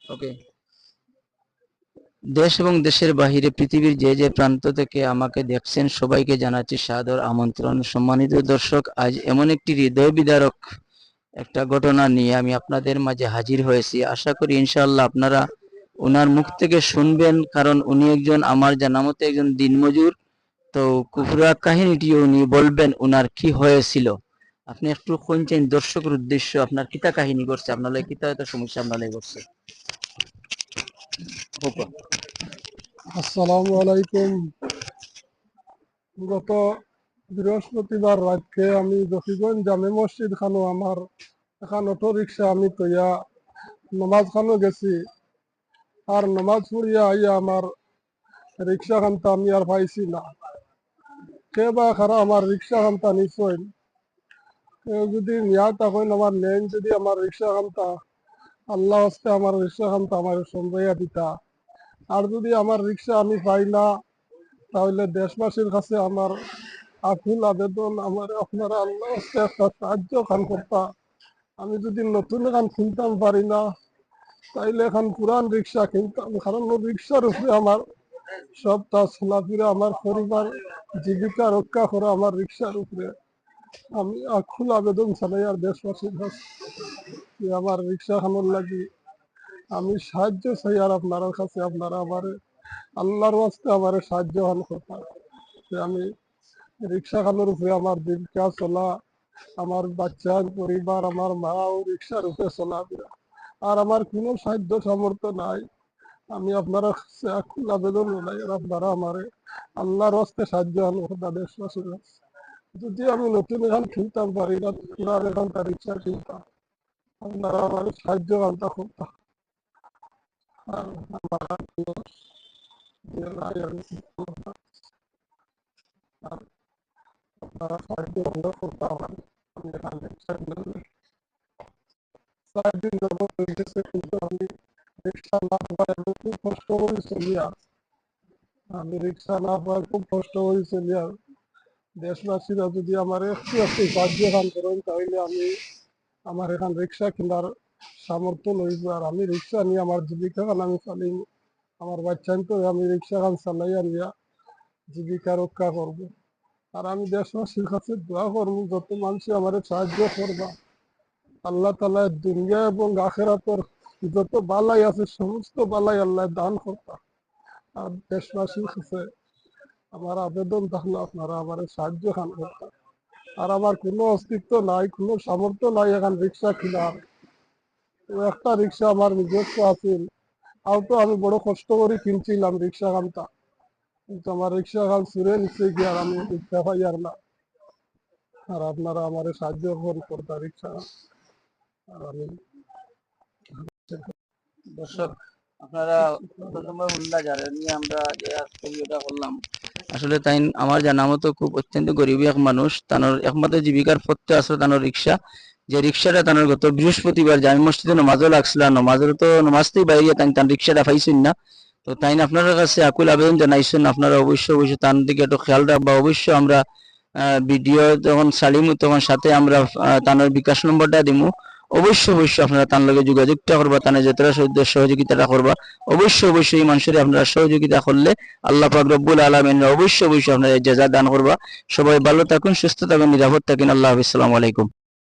ওকে। দেশ এবং দেশের বাহিরে পৃথিবীর যে যে প্রান্ত থেকে আমাকে দেখছেন সবাইকে জানাচ্ছি সাদর আমন্ত্রণ। সম্মানিত দর্শক, আজ এমন একটি হৃদয় বিদারক একটা ঘটনা নিয়ে আমি আপনাদের মাঝে হাজির হয়েছি। আশা করি ইনশাআল্লাহ আপনারা ওনার মুখ থেকে শুনবেন, কারণ উনি একজন আমার জানা মতে একজন দিনমজুর। তো পুরা কাহিনীটি উনি বলবেন ওনার কি হয়েছিল। আপনি একটু শুনছেন দর্শকের উদ্দেশ্য, আপনার কিতা কাহিনী করছে, আপনার কিতা এত সমস্যা আপনার করছে। আসসালামু আলাইকুম। গত বৃহস্পতিবার রাতকে আমি জকিগঞ্জ জামে মসজিদ খানো আমার এখন অটো রিক্সা আমি তৈয়া নমাজ খানো গেছি। আর নমাজ পড়িয়া আইয়া আমার রিক্সা খানটা আমি আর পাইছি না। কে বা খারা আমার রিক্সা খানটা নিশ্চয় কেউ যদি নিয়া তখন আমার নেন, যদি আমার রিক্সা খানটা আল্লাহ হস্তে আমার রিক্সা খানটা আমার সন্দেহা দিতা। আর যদি আমার রিক্সা আমি পাই না, তাহলে দেশবাসীর কাছে আমার আকুল আবেদন, আমার আপনারা আল্লাহ হস্তে একটা সাহায্য খান করতা। আমি যদি নতুন এখান কিনতাম পারি না, তাইলে এখন পুরান রিক্সা কিনতাম, কারণ রিক্সার উপরে আমার সবটা চলাফেরা, আমার পরিবার জীবিকা রক্ষা করা আমার রিক্সার উপরে। আমি আকুল আবেদন জানাই আর দেশবাসীর কাছে আমার রিক্সা খানোর লাগি আমি সাহায্য চাই। আর আপনার কাছে আপনারা আমার আল্লাহর ওয়াস্তে আমার সাহায্য খান কথা, আমি রিক্সা খানোর উপরে আমার জীবিকা চলা, আমার বাচ্চার পরিবার, আমার মা ও রিক্সার উপরে চলাফেরা। আর আমার কোনো সাহায্য সামর্থ্য নাই। আমি আপনারা কাছে আকুল আবেদন জানাই আর আপনারা আমার আল্লাহর হস্তে সাহায্য আনুন দেশবাসীর কাছে। যদি আমি নতুন এখান কিনতাম পারি না, পুরান এখানটা রিক্সা কিনতাম, আপনারা আমার সাহায্য আনতা করতাম। আর আমার আর কোনো ইয়ে নাই, আমি আর আপনারা সাহায্য করতাম। আমি এখান রিক্সা কিনলে 4 দিন যাবত হয়ে গেছে, কিন্তু আমি রিক্সা না পাই, আমি খুব কষ্ট করে চলি। আর আমি রিক্সা না পাই খুব কষ্ট করে চলি। আর দেশবাসীরা যদি আমার একটু একটু সাহায্য খান করেন, তাহলে আমি আমার এখান রিক্সা কেনার সামর্থ্য লইব। আর আমি রিক্সা নিয়ে আমার জীবিকা খান আমি চালিয়ে, আমার বাচ্চান তো আমি রিক্সা খান চালাইয়া নিয়া জীবিকা রক্ষা করবো। আর আমি দেশবাসীর কাছে দোয়া করবো, যত মানুষ আমার সাহায্য করবা, আল্লাহ তালা দুনিয়া এবং আখেরাতের যত বালাই আছে সমস্ত বালাই আল্লাহ দান করতা। আর দেশবাসীর কাছে আমার আবেদন থাকলো আপনারা আমার সাহায্য খান করতা। আর আমার কোনো অস্তিত্ব নাই, কোনো সামর্থ্য নাই এখন রিক্সা কিনার। একটা রিক্সা আমার নিজস্ব আছিল, তাও তো আমি বড় কষ্ট করে কিনছিলাম রিক্সা খানটা, কিন্তু আমার রিক্সা খান চুরে নিচে গিয়ে আর আমি রিক্সা পাই আর না। আর আপনারা আমার সাহায্য করতা রিক্সা। আর আমি দর্শক, আপনারা নিয়ে আমরা যে ভিডিওটা করলাম, আসলে তাই আমার জানা মতো খুব অত্যন্ত গরিব এক মানুষ, তার একমাত্র জীবিকার পথে আসলে তার রিক্সা, যে রিক্সাটা তার গত বৃহস্পতিবার জামি মসজিদে নমাজও লাগছিল, নমাজের তো নমাজতেই বাইরে তার রিক্সাটা পাইছেন না। তো তাই আপনার কাছে আকুল আবেদন জানাইছেন, আপনারা অবশ্যই অবশ্যই তার দিকে একটু খেয়াল রাখবা। অবশ্যই আমরা ভিডিও যখন ছাড়িমু তখন সাথে আমরা তার বিকাশ নম্বরটা দিমু। অবশ্যই অবশ্যই আপনারা তার লগে যোগাযোগটা করবা, তার যতটা সহযোগিতাটা করবা। অবশ্যই অবশ্যই এই মানুষের আপনারা সহযোগিতা করলে আল্লাহ পাক রব্বুল আলামিন অবশ্যই অবশ্যই আপনারা জাযা দান করবা। সবাই ভালো থাকুন, সুস্থ থাকুন, নিরাপদ থাকুন। আল্লাহ হাফেজ, আসসালামু আলাইকুম।